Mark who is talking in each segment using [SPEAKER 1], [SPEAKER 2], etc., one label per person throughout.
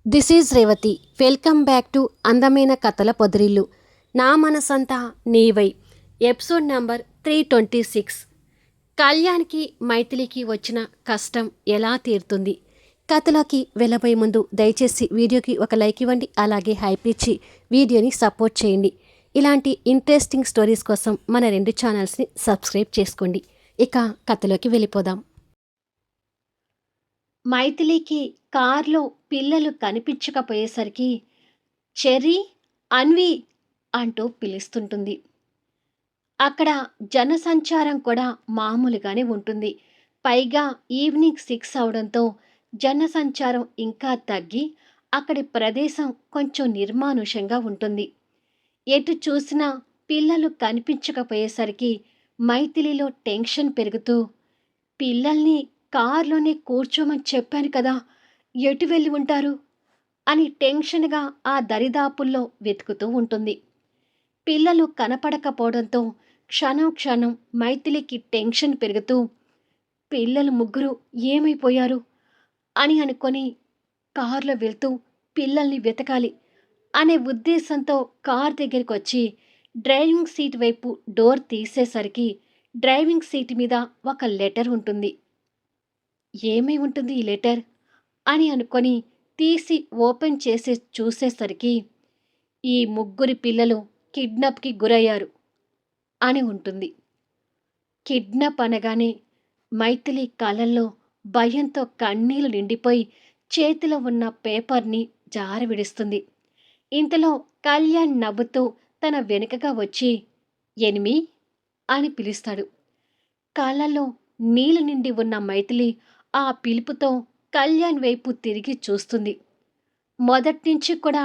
[SPEAKER 1] This is Revathi. Welcome back to అందమైన కథల పొదిరిల్లు. నా మనసంతా నీవై. Episode number 326. కళ్యాణ్కి మైథిలికి వచ్చిన కష్టం ఎలా తీరుతుంది? కథలోకి వెళ్ళబోయే ముందు దయచేసి వీడియోకి ఒక లైక్ ఇవ్వండి, అలాగే హైప్ ఇచ్చి వీడియోని సపోర్ట్ చేయండి. ఇలాంటి ఇంట్రెస్టింగ్ స్టోరీస్ కోసం మన 2 ఛానల్స్ని సబ్స్క్రైబ్ చేసుకోండి. ఇక కథలోకి వెళ్ళిపోదాం. మైథిలికి కార్లో పిల్లలు కనిపించకపోయేసరికి చెర్రీ, అన్వి అంటూ పిలుస్తుంటుంది. అక్కడ జనసంచారం కూడా మామూలుగానే ఉంటుంది. పైగా ఈవినింగ్ 6 అవడంతో జనసంచారం ఇంకా తగ్గి అక్కడి ప్రదేశం కొంచెం నిర్మానుషంగా ఉంటుంది. ఎటు చూసినా పిల్లలు కనిపించకపోయేసరికి మైథిలిలో టెన్షన్ పెరుగుతూ, పిల్లల్ని కారులోనే కూర్చోమని చెప్పాను కదా, ఎటు వెళ్ళి ఉంటారు అని టెన్షన్గా ఆ దరిదాపుల్లో వెతుకుతూ ఉంటుంది. పిల్లలు కనపడకపోవడంతో క్షణం క్షణం మైథిలికి టెన్షన్ పెరుగుతూ, పిల్లలు ముగ్గురు ఏమైపోయారు అని అనుకొని కారులో వెళ్తూ పిల్లల్ని వెతకాలి అనే ఉద్దేశంతో కార్ దగ్గరికి వచ్చి డ్రైవింగ్ సీట్ వైపు డోర్ తీసేసరికి డ్రైవింగ్ సీట్ మీద ఒక లెటర్ ఉంటుంది. ఏమై ఉంటుంది ఈ లెటర్ అని అనుకొని తీసి ఓపెన్ చేసి చూసేసరికి ఈ ముగ్గురి పిల్లలు కిడ్నాప్కి గురయ్యారు అని ఉంటుంది. కిడ్నాప్ అనగానే మైథిలి కళ్ళల్లో భయంతో కన్నీళ్లు నిండిపోయి చేతిలో ఉన్న పేపర్ని జారవిడుస్తుంది. ఇంతలో కళ్యాణ్ నవ్వుతూ తన వెనుకగా వచ్చి ఎనిమి అని పిలుస్తాడు. కళ్ళల్లో నీళ్లు నిండి ఉన్న మైథిలి ఆ పిలుపుతో కళ్యాణ్ వైపు తిరిగి చూస్తుంది. మొదట్నుంచి కూడా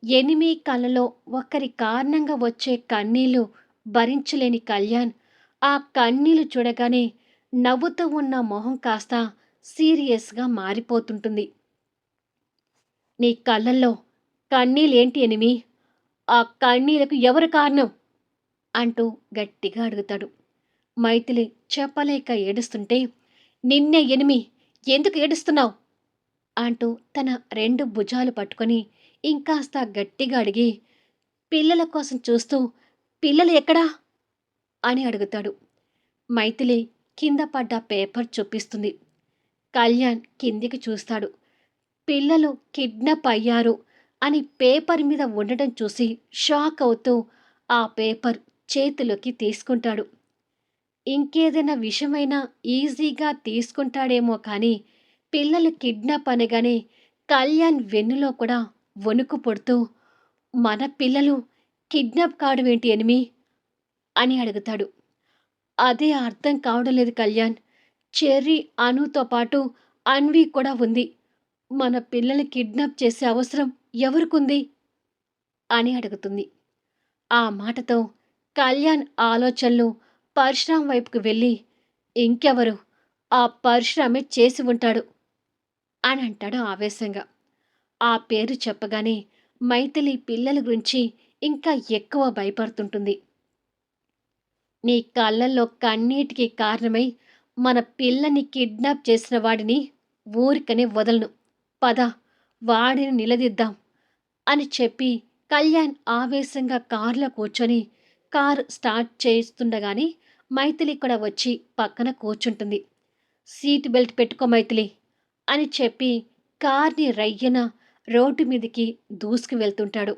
[SPEAKER 1] ఎనిమి కళ్ళలో ఒకరి కారణంగా వచ్చే కన్నీళ్లు భరించలేని కళ్యాణ్ ఆ కన్నీళ్లు చూడగానే నవ్వుతూ ఉన్న మొహం కాస్త సీరియస్గా మారిపోతుంటుంది. నీ కళ్ళల్లో కన్నీళ్ళేంటి ఎనిమి? ఆ కన్నీళ్లకు ఎవరు కారణం అంటూ గట్టిగా అడుగుతాడు. మైథిలి చెప్పలేక ఏడుస్తుంటే, నిన్నే ఎనిమి, ఎందుకు ఏడుస్తున్నావు అంటూ తన 2 భుజాలు పట్టుకొని ఇంకాస్త గట్టిగా అడిగి, పిల్లల కోసం చూస్తూ పిల్లలు ఎక్కడా అని అడుగుతాడు. మైథిలి కింద పడ్డ పేపర్ చూపిస్తుంది. కళ్యాణ్ కిందికి చూస్తాడు. పిల్లలు కిడ్నాప్ అయ్యారు అని పేపర్ మీద ఉండటం చూసి షాక్ అవుతూ ఆ పేపర్ చేతిలోకి తీసుకుంటాడు. ఇంకేదైనా విషయమైనా ఈజీగా తీసుకుంటాడేమో కానీ పిల్లలు కిడ్నాప్ అనగానే కళ్యాణ్ వెన్నులో కూడా వణుకు పుడుతూ, మన పిల్లలు కిడ్నాప్ కావడం ఏంటి ఎనిమి అని అడుగుతాడు. అదే అర్థం కావడం లేదు కళ్యాణ్. చెర్రీ, అనుతో పాటు అన్వి కూడా ఉంది. మన పిల్లల్ని కిడ్నాప్ చేసే అవసరం ఎవరికుంది అని అడుగుతుంది. ఆ మాటతో కళ్యాణ్ ఆలోచనలు పరశురాం వైపుకు వెళ్ళి, ఇంకెవరు, ఆ పరశురామే చేసి ఉంటాడు అని అంటాడు ఆవేశంగా. ఆ పేరు చెప్పగానే మైథిలి పిల్లల గురించి ఇంకా ఎక్కువ భయపడుతుంటుంది. నీ కళ్ళల్లో కన్నీటికి కారణమై మన పిల్లని కిడ్నాప్ చేసిన వాడిని ఊరికనే వదలను, పద వాడిని నిలదీద్దాం అని చెప్పి కళ్యాణ్ ఆవేశంగా కారులో కూర్చొని కారు స్టార్ట్ చేస్తుండగానే మైథిలి కూడా వచ్చి పక్కన కూర్చుంటుంది. సీట్ బెల్ట్ పెట్టుకో మైథిలి అని చెప్పి కార్ని రయ్యన రోడ్డు మీదికి దూసుకు వెళ్తుంటాడు.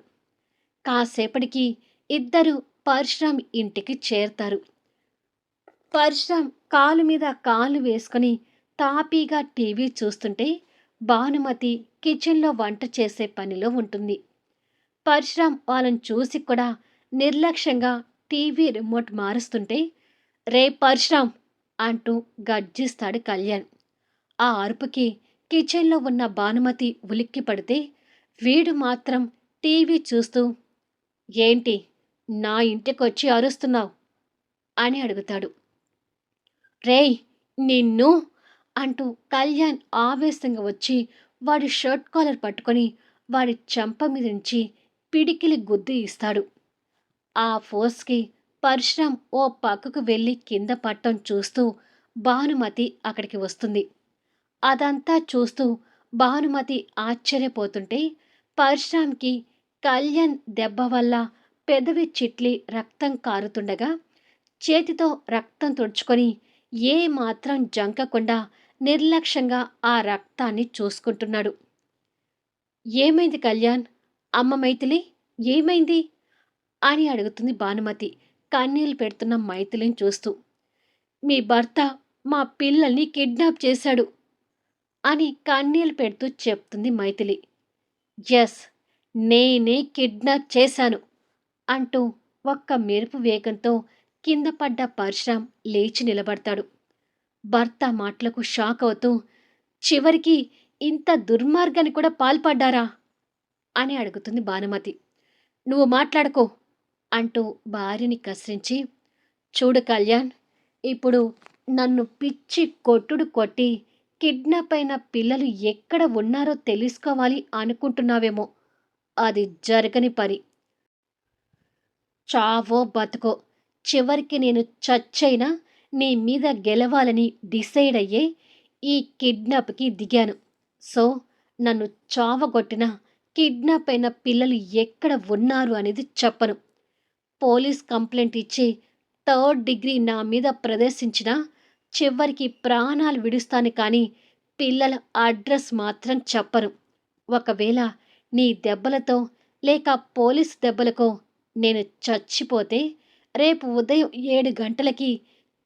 [SPEAKER 1] కాసేపటికి ఇద్దరు పరశురాం ఇంటికి చేరతారు. పరశురాం కాలు మీద కాలు వేసుకుని తాపీగా టీవీ చూస్తుంటే భానుమతి కిచెన్లో వంట చేసే పనిలో ఉంటుంది. పరశురాం వాళ్ళని చూసి కూడా నిర్లక్ష్యంగా టీవీ రిమోట్ మారుస్తుంటే, రే పరశురాం అంటూ గర్జిస్తాడు కళ్యాణ్. ఆ అరుపుకి కిచెన్లో ఉన్న భానుమతి ఉలిక్కి పడితే, వీడు మాత్రం టీవీ చూస్తూ, ఏంటి నా ఇంటికొచ్చి అరుస్తున్నావు అని అడుగుతాడు. రేయ్ నిన్ను అంటూ కళ్యాణ్ ఆవేశంగా వచ్చి వాడి షర్ట్ కాలర్ పట్టుకొని వాడి చెంప మీద నుంచి పిడికిలి గుద్దు ఇస్తాడు. ఆ ఫోర్స్కి పరశురాం ఓ పక్కకు వెళ్ళి కింద పట్టం చూస్తూ భానుమతి అక్కడికి వస్తుంది. అదంతా చూస్తూ భానుమతి ఆశ్చర్యపోతుంటే పరశురామ్కి కళ్యాణ్ దెబ్బ వల్ల పెదవి చిట్లి రక్తం కారుతుండగా చేతితో రక్తం తుడుచుకొని ఏ మాత్రం జంకకుండా నిర్లక్ష్యంగా ఆ రక్తాన్ని చూసుకుంటున్నాడు. ఏమైంది కళ్యాణ్? అమ్మ మైథిలి ఏమైంది? అని అడుగుతుంది భానుమతి కన్నీళ్లు పెడుతున్న మైథిలిని చూస్తూ. మీ భర్త మా పిల్లల్ని కిడ్నాప్ చేశాడు అని కన్నీళ్లు పెడుతూ చెప్తుంది మైథిలి. ఎస్, నేనే కిడ్నాప్ చేశాను అంటూ ఒక్క మెరుపు వేగంతో కింద పడ్డ పరశురాం లేచి నిలబడతాడు. భర్త మాటలకు షాక్ అవుతూ, చివరికి ఇంత దుర్మార్గాన్ని కూడా పాల్పడ్డారా అని అడుగుతుంది భానుమతి. నువ్వు మాట్లాడుకో అంటూ భార్యని కసిరించి, చూడు కళ్యాణ్, ఇప్పుడు నన్ను పిచ్చి కొట్టుడు కొట్టి కిడ్నాప్ అయిన పిల్లలు ఎక్కడ ఉన్నారో తెలుసుకోవాలి అనుకుంటున్నావేమో. అది జరగని పని. చావో బతుకో, చివరికి నేను చచ్చైనా నీ మీద గెలవాలని డిసైడ్ అయ్యే ఈ కిడ్నాప్కి దిగాను. సో నన్ను చావగొట్టిన కిడ్నాప్ అయిన పిల్లలు ఎక్కడ ఉన్నారు అనేది చెప్పను. పోలీస్ కంప్లైంట్ ఇచ్చి థర్డ్ డిగ్రీ నా మీద ప్రదర్శించినా చివరికి ప్రాణాలు విడుస్తాను, కానీ పిల్లల అడ్రస్ మాత్రం చెప్పను. ఒకవేళ నీ దెబ్బలతో లేక పోలీస్ దెబ్బలకో నేను చచ్చిపోతే రేపు ఉదయం 7 గంటలకి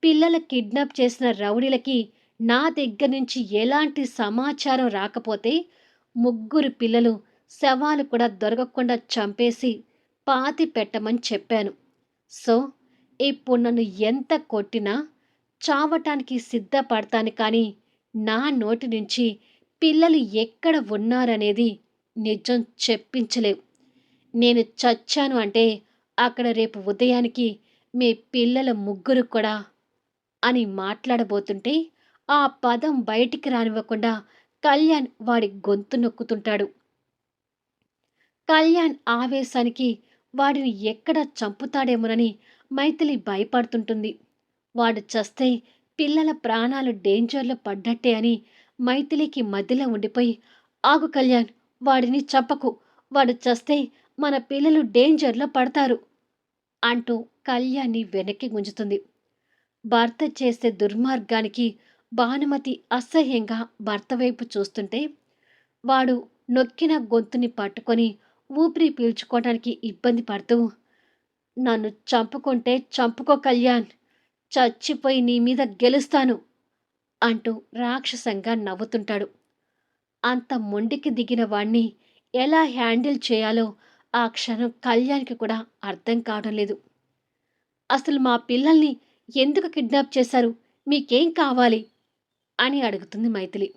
[SPEAKER 1] పిల్లల కిడ్నాప్ చేసిన రౌడీలకి నా దగ్గర నుంచి ఎలాంటి సమాచారం రాకపోతే ముగ్గురు పిల్లలు శవాలు కూడా దొరకకుండా చంపేసి పాతి పెట్టమని చెప్పాను. సో ఇప్పుడు నన్ను ఎంత కొట్టినా చావటానికి సిద్ధపడతాను, కానీ నా నోటి నుంచి పిల్లలు ఎక్కడ ఉన్నారనేది నిజం చెప్పించలేవు. నేను చచ్చాను అంటే అక్కడ రేపు ఉదయానికి మీ పిల్లల ముగ్గురు కూడా అని మాట్లాడబోతుంటే ఆ పదం బయటికి రానివ్వకుండా కళ్యాణ్ వాడి గొంతు నొక్కుతుంటాడు. కళ్యాణ్ ఆవేశానికి వాడిని ఎక్కడ చంపుతాడేమోనని మైథిలి భయపడుతుంటుంది. వాడు చస్తే పిల్లల ప్రాణాలు డేంజర్లో పడ్డట్టే అని మైథిలికి మధ్యలో ఉండిపోయి, ఆగు కళ్యాణ్, వాడిని చంపకు, వాడు చస్తే మన పిల్లలు డేంజర్లో పడతారు అంటూ కళ్యాణ్ని వెనక్కి గుంజుతుంది. భర్త చేసే దుర్మార్గానికి భానుమతి అసహ్యంగా భర్త వైపు చూస్తుంటే వాడు నొక్కిన గొంతుని పట్టుకొని ఊపిరి పీల్చుకోవడానికి ఇబ్బంది పడుతూ, నన్ను చంపుకుంటే చంపుకో కళ్యాణ్, చచ్చిపోయి నీ మీద గెలుస్తాను అంటూ రాక్షసంగా నవ్వుతుంటాడు. అంత మొండికి దిగిన వాణ్ణి ఎలా హ్యాండిల్ చేయాలో ఆ క్షణం కళ్యాణ్కి కూడా అర్థం కావడం లేదు. అసలు మా పిల్లల్ని ఎందుకు కిడ్నాప్ చేశారు? మీకేం కావాలి అని అడుగుతుంది మైథిలి.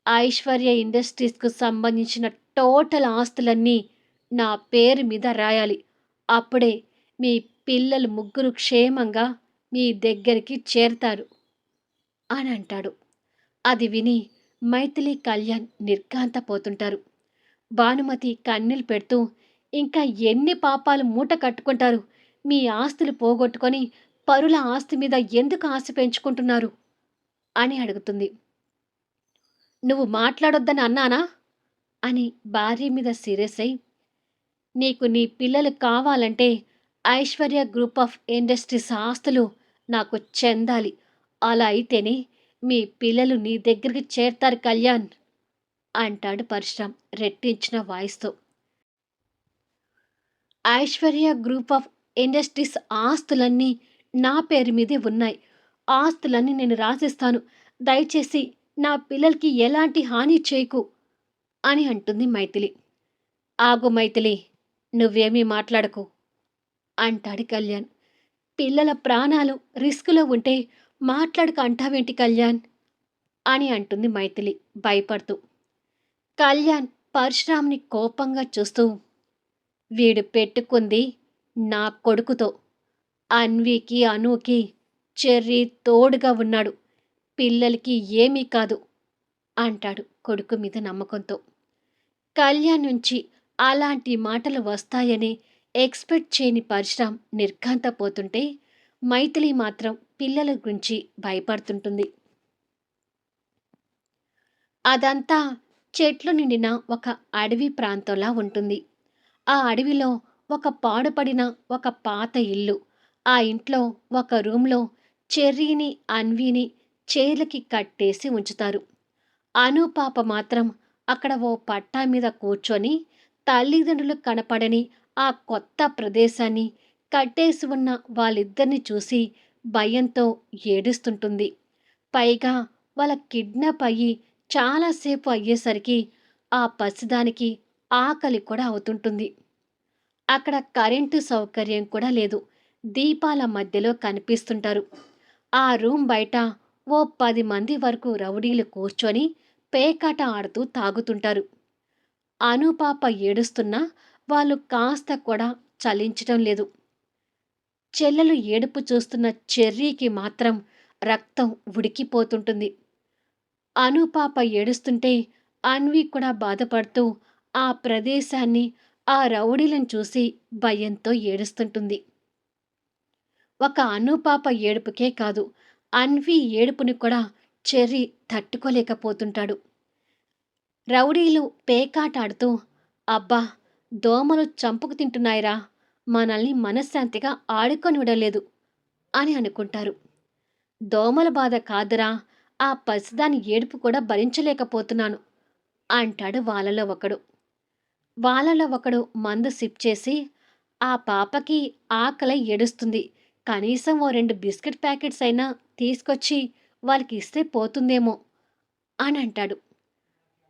[SPEAKER 1] ఐశ్వర్య ఇండస్ట్రీస్కు సంబంధించిన టోటల్ ఆస్తులన్నీ నా పేరు మీద రాయాలి. అప్పుడే మీ పిల్లలు ముగ్గురు క్షేమంగా మీ దగ్గరికి చేరతారు అని అంటాడు. అది విని మైథిలి కళ్యాణ్ నిర్ఘాంతపోతుంటారు. భానుమతి కన్నీళ్ళు పెడుతూ, ఇంకా ఎన్ని పాపాలు మూట కట్టుకుంటారు? మీ ఆస్తులు పోగొట్టుకొని పరుల ఆస్తి మీద ఎందుకు ఆశ పెంచుకుంటున్నారు అని అడుగుతుంది. నువ్వు మాట్లాడొద్దని అన్నానా అని భార్య మీద సీరియస్ అయి, నీకు నీ పిల్లలు కావాలంటే ఐశ్వర్య గ్రూప్ ఆఫ్ ఇండస్ట్రీస్ ఆస్తులు నాకు చెందాలి. అలా అయితేనే మీ పిల్లలు నీ దగ్గరికి చేరతారు కళ్యాణ్ అంటాడు పరశురాం రెట్టించిన వాయిస్తో. ఐశ్వర్య గ్రూప్ ఆఫ్ ఇండస్ట్రీస్ ఆస్తులన్నీ నా పేరు మీదే ఉన్నాయి. ఆస్తులన్నీ నేను రాసిస్తాను. దయచేసి నా పిల్లలకి ఎలాంటి హాని చేయకు అని అంటుంది మైథిలి. ఆగు మైథిలి, నువ్వేమీ మాట్లాడకు అంటాడు కళ్యాణ్. పిల్లల ప్రాణాలు రిస్కులో ఉంటే మాట్లాడక అంటావేంటి కళ్యాణ్ అని అంటుంది మైథిలి భయపడుతూ. కళ్యాణ్ పరశురాంని కోపంగా చూస్తూ, వీడు పెట్టుకుంది నా కొడుకుతో, అన్వికి అనుకి చెర్రీ తోడుగా ఉన్నాడు, పిల్లలకి ఏమీ కాదు అంటాడు కొడుకు మీద నమ్మకంతో. కళ్యాణ్ నుంచి అలాంటి మాటలు వస్తాయని ఎక్స్పెక్ట్ చేయని పరశురాం నిర్ఘాంతపోతుంటే మైథిలి మాత్రం పిల్లల గురించి భయపడుతుంటుంది. అదంతా చెట్లు నిండిన ఒక అడవి ప్రాంతంలా ఉంటుంది. ఆ అడవిలో ఒక పాడుపడిన ఒక పాత ఇల్లు. ఆ ఇంట్లో ఒక రూమ్‌లో చెర్రీని, అన్వీని చైర్లకి కట్టేసి ఉంచుతారు. అను పాప మాత్రం అక్కడ ఓ పట్టా మీద కూర్చొని తల్లిదండ్రులు కనపడని ఆ కొత్త ప్రదేశాన్ని, కట్టేసి ఉన్న వాళ్ళిద్దరిని చూసి భయంతో ఏడుస్తుంటుంది. పైగా వాళ్ళ కిడ్నాప్ అయ్యి చాలాసేపు అయ్యేసరికి ఆ పసిదానికి ఆకలి కూడా అవుతుంటుంది. అక్కడ కరెంటు సౌకర్యం కూడా లేదు. దీపాల మధ్యలో కనిపిస్తుంటారు. ఆ రూమ్ బయట ఓ 10 మంది వరకు రౌడీలు కూర్చొని పేకాట ఆడుతూ తాగుతుంటారు. అనుపాప ఏడుస్తున్నా వాళ్ళు కాస్త కూడా చలించటం లేదు. చెల్లెలు ఏడుపు చూస్తున్న చెర్రీకి మాత్రం రక్తం ఉడికిపోతుంటుంది. అనుపాప ఏడుస్తుంటే అన్వి కూడా బాధపడుతూ ఆ ప్రదేశాన్ని, ఆ రౌడీలను చూసి భయంతో ఏడుస్తుంటుంది. ఒక అనుపాప ఏడుపుకే కాదు, అన్వి ఏడుపుని కూడా చెర్రీ తట్టుకోలేకపోతుంటాడు. రౌడీలు పేకాటాడుతూ, అబ్బా! దోమలు చంపుకు తింటున్నాయిరా! మనల్ని మనశ్శాంతిగా ఆడుకొనివ్వడంలేదు అని అనుకుంటారు. దోమల బాధ కాదురా! ఆ పసిదాని ఏడుపు కూడా భరించలేకపోతున్నాను అంటాడు వాళ్ళలో ఒకడు. వాళ్ళలో ఒకడు మందు సిప్ చేసి, ఆ పాపకి ఆకలై ఏడుస్తుంది. కనీసం ఓ 2 బిస్కెట్ ప్యాకెట్స్ అయినా తీసుకొచ్చి వాళ్ళకి ఇస్తే పోతుందేమో అని అంటాడు.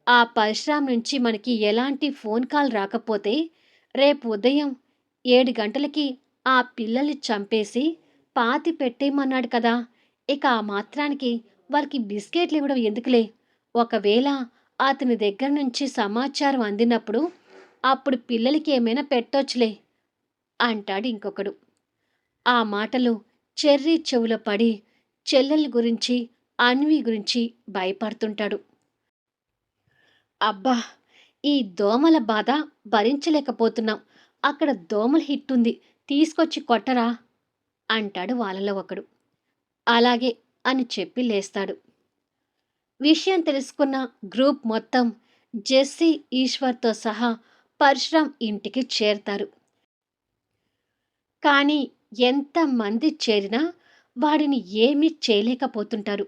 [SPEAKER 1] ఆ పరిశ్రమ నుంచి మనకి ఎలాంటి ఫోన్ కాల్ రాకపోతే రేపు ఉదయం 7 గంటలకి ఆ పిల్లల్ని చంపేసి పాతి పెట్టేయమన్నాడు కదా! ఇక ఆ మాత్రానికి వాళ్ళకి బిస్కెట్లు ఇవ్వడం ఎందుకులే. ఒకవేళ అతని దగ్గర నుంచి సమాచారం అందినప్పుడు అప్పుడు పిల్లలకి ఏమైనా పెట్టొచ్చులే అంటాడు ఇంకొకడు. ఆ మాటలు చెర్రీ చెవులో పడి చెల్లెల గురించి, అన్వి గురించి భయపడుతుంటాడు. అబ్బా! ఈ దోమల బాధ భరించలేకపోతున్నాం. అక్కడ దోమల హిట్టుంది. తీసుకొచ్చి కొట్టరా అంటాడు వాళ్ళలో ఒకడు. అలాగే అని చెప్పి లేస్తాడు. విషయం తెలుసుకున్న గ్రూప్ మొత్తం జెస్సీ, ఈశ్వర్‌తో సహా పరశురాం ఇంటికి చేరతారు. కానీ ఎంతమంది చేరినా వాడిని ఏమీ చేయలేకపోతుంటారు.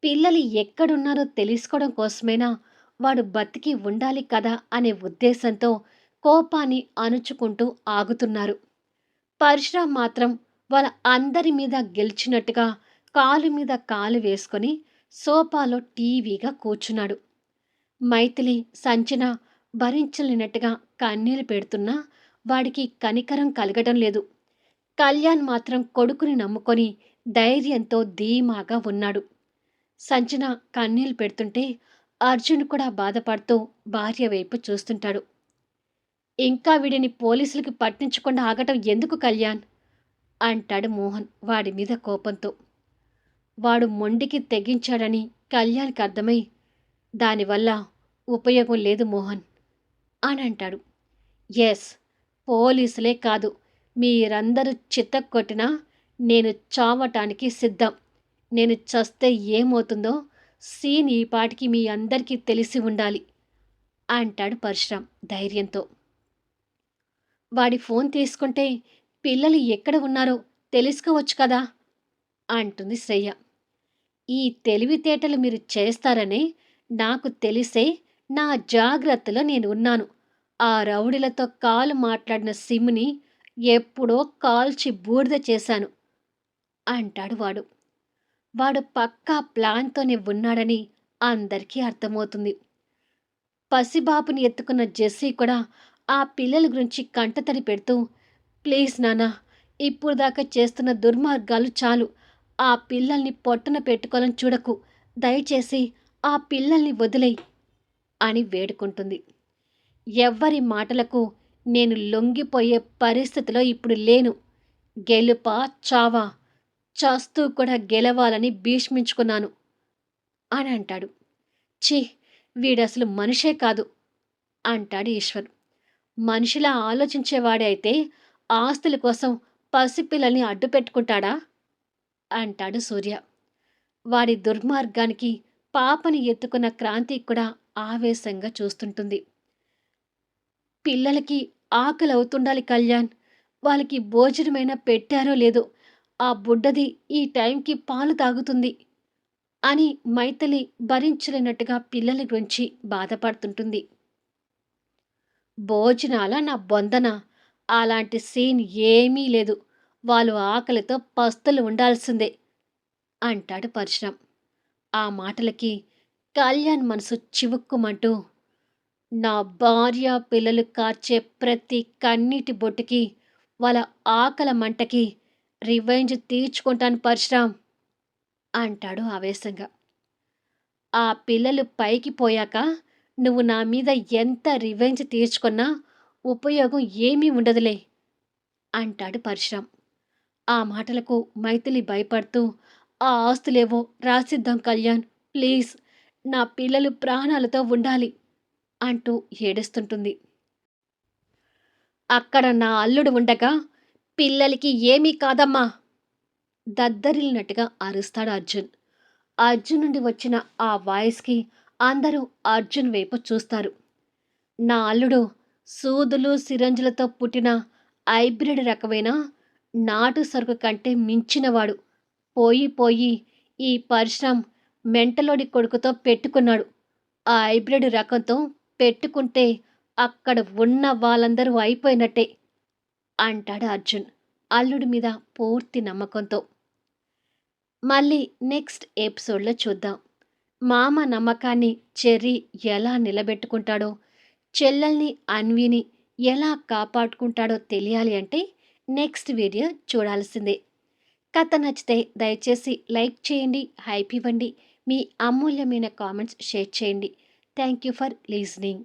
[SPEAKER 1] పిల్లలు ఎక్కడున్నారో తెలుసుకోవడం కోసమైనా వాడు బతికి ఉండాలి కదా అనే ఉద్దేశంతో కోపాన్ని అణుచుకుంటూ ఆగుతున్నారు. పరశురాం మాత్రం వాళ్ళ అందరి మీద గెలిచినట్టుగా కాలు మీద కాలు వేసుకొని సోఫాలో టీవీగా కూర్చున్నాడు. మైథిలి, సంచన భరించలేనట్టుగా కన్నీళ్లు పెడుతున్నా వాడికి కనికరం కలగడం లేదు. కళ్యాణ్ మాత్రం కొడుకుని నమ్ముకొని ధైర్యంతో ధీమాగా ఉన్నాడు. సంచన కన్నీళ్లు పెడుతుంటే అర్జున్ కూడా బాధపడుతూ భార్య వైపు చూస్తుంటాడు. ఇంకా వీడిని పోలీసులకి పట్టించకుండా ఆగటం ఎందుకు కళ్యాణ్ అంటాడు మోహన్ వాడి మీద కోపంతో. వాడు మొండికి తెగించాడని కళ్యాణ్కి అర్థమై, దానివల్ల ఉపయోగం లేదు మోహన్ అని అంటాడు. ఎస్, పోలీసులే కాదు, మీరందరూ చితక్కొట్టినా నేను చావటానికి సిద్ధం. నేను చస్తే ఏమవుతుందో సీన్ ఈ పాటికి మీ అందరికీ తెలిసి ఉండాలి అంటాడు పరశురాం ధైర్యంతో. వాడి ఫోన్ తీసుకుంటే పిల్లలు ఎక్కడ ఉన్నారో తెలుసుకోవచ్చు కదా అంటుంది శ్రేయ. ఈ తెలివితేటలు మీరు చేస్తారనే నాకు తెలిసే నా జాగ్రత్తలో నేను ఉన్నాను. ఆ రౌడీలతో కాలు మాట్లాడిన సిమ్ని ఎప్పుడో కాల్చి బూడిద చేశాను అంటాడు వాడు. వాడు పక్కా ప్లాన్‌తోనే ఉన్నాడని అందరికీ అర్థమవుతుంది. పసిబాబుని ఎత్తుకున్న జెస్సీ కూడా ఆ పిల్లల గురించి కంటతడి పెడుతూ, ప్లీజ్ నాన్న, ఇప్పుడు దాకా చేస్తున్న దుర్మార్గాలు చాలు. ఆ పిల్లల్ని పొట్టన పెట్టుకోవాలని చూడకు. దయచేసి ఆ పిల్లల్ని వదిలేయ్ అని వేడుకుంటుంది. ఎవ్వరి మాటలకు నేను లొంగిపోయే పరిస్థితిలో ఇప్పుడు లేను. గెలుపా చావా, చస్తూ కూడా గెలవాలని భీష్మించుకున్నాను అని అంటాడు. ఛీ! వీడసలు మనిషే కాదు అంటాడు ఈశ్వర్. మనిషిలా ఆలోచించేవాడే అయితే ఆస్తుల కోసం పసిపిల్లల్ని అడ్డు పెట్టుకుంటాడా అంటాడు సూర్య. వాడి దుర్మార్గానికి పాపని ఎత్తుకున్న క్రాంతికి కూడా ఆవేశంగా చూస్తుంటుంది. పిల్లలకి ఆకలి అవుతుండాలి కళ్యాణ్. వాళ్ళకి భోజనమైనా పెట్టారో లేదో, ఆ బుడ్డది ఈ టైంకి పాలు తాగుతుంది అని మైథిలి భరించలేనట్టుగా పిల్లల గురించి బాధపడుతుంటుంది. భోజనాల నా బొందన అలాంటి సీన్ ఏమీ లేదు. వాళ్ళు ఆకలితో పస్తులు ఉండాల్సిందే అంటాడు పరశురాం. ఆ మాటలకి కళ్యాణ్ మనసు చివుక్కుమంటూ, నా భార్య పిల్లలు కార్చే ప్రతి కన్నీటి బొట్టుకి వాళ్ళ ఆకల మంటకి రివెంజ్ తీర్చుకుంటాను పరశురాం అంటాడు ఆవేశంగా. ఆ పిల్లలు పైకి పోయాక నువ్వు నా మీద ఎంత రివెంజ్ తీర్చుకున్నా ఉపయోగం ఏమీ ఉండదులే అంటాడు పరశురాం. ఆ మాటలకు మైథిలి భయపడుతూ, ఆ ఆస్తులేవో రాసిద్దాం కళ్యాణ్, ప్లీజ్, నా పిల్లలు ప్రాణాలతో ఉండాలి అంటూ ఏడుస్తుంటుంది. అక్కడ నా అల్లుడు ఉండగా పిల్లలకి ఏమీ కాదమ్మా దద్దరిల్లినట్టుగా అరుస్తాడు అర్జున్. అర్జున్ నుండి వచ్చిన ఆ వాయిస్కి అందరూ అర్జున్ వైపు చూస్తారు. నా అల్లుడు సూదులు సిరంజులతో పుట్టిన హైబ్రిడ్ రకమైన నాటు సరుకు కంటే మించినవాడు. పోయి పోయి ఈ పరశురాం మెంటలోడి కొడుకుతో పెట్టుకున్నాడు. ఆ హైబ్రిడ్ రకంతో పెట్టుకుంటే అక్కడ ఉన్న వాళ్ళందరూ అయిపోయినట్టే అంటాడు అర్జున్ అల్లుడి మీద పూర్తి నమ్మకంతో. మళ్ళీ నెక్స్ట్ ఎపిసోడ్లో చూద్దాం. మామ నమ్మకాన్ని చెర్రీ ఎలా నిలబెట్టుకుంటాడో, చెల్లెల్ని అన్విని ఎలా కాపాడుకుంటాడో తెలియాలి అంటే నెక్స్ట్ వీడియో చూడాల్సిందే. కథ నచ్చితే దయచేసి లైక్ చేయండి, హైప్ ఇవ్వండి, మీ అమూల్యమైన కామెంట్స్ షేర్ చేయండి. Thank you for లీజనింగ్.